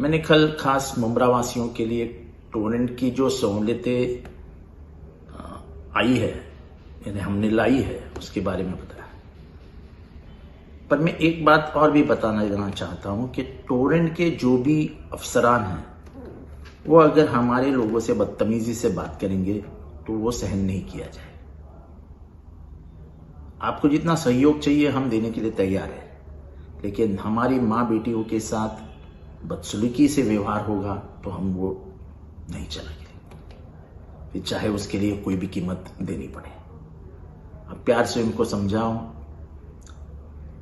मैंने कल खास मुंब्रा वासियों के लिए टोरेंट की जो सहूलियतें आई है, यानी हमने लाई है, उसके बारे में बताया। पर मैं एक बात और भी बताना देना चाहता हूं कि टोरेंट के जो भी अफसरान हैं, वो अगर हमारे लोगों से बदतमीजी से बात करेंगे तो वो सहन नहीं किया जाए। आपको जितना सहयोग चाहिए हम देने के लिए तैयार हैं, लेकिन हमारी माँ बेटियों के साथ बदसलूकी से व्यवहार होगा तो हम वो नहीं चलेंगे, फिर चाहे उसके लिए कोई भी कीमत देनी पड़े। अब प्यार से उनको समझाओ,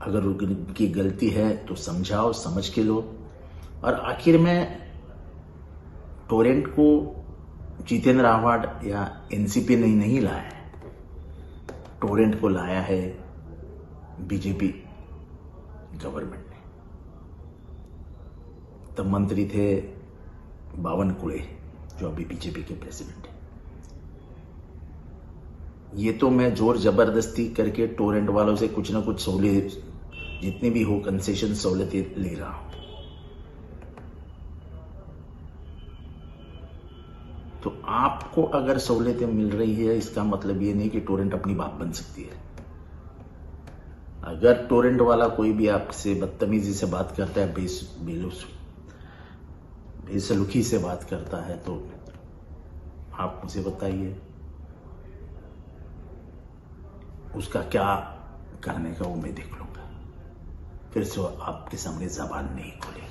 अगर उनकी गलती है तो समझाओ, समझ के लो। और आखिर में टोरेंट को जितेंद्र अवार्ड या एनसीपी ने नहीं लाया है, टोरेंट को लाया है बीजेपी गवर्नमेंट ने। तब मंत्री थे बावनकुळे, जो अभी बीजेपी के प्रेसिडेंट है। ये तो मैं जोर जबरदस्ती करके टोरेंट वालों से कुछ ना कुछ सहूलियत, जितनी भी हो कंसेशन सहूलियतें ले रहा हूं। तो आपको अगर सहूलियतें मिल रही है, इसका मतलब ये नहीं कि टोरेंट अपनी बात बन सकती है। अगर टोरेंट वाला कोई भी आपसे बदतमीजी से बात करता है, बेसलूकी से बात करता है, तो आप मुझे बताइए उसका क्या करने का, वो मैं देख लूंगा। फिर से आपके सामने जबान नहीं खोलेगा।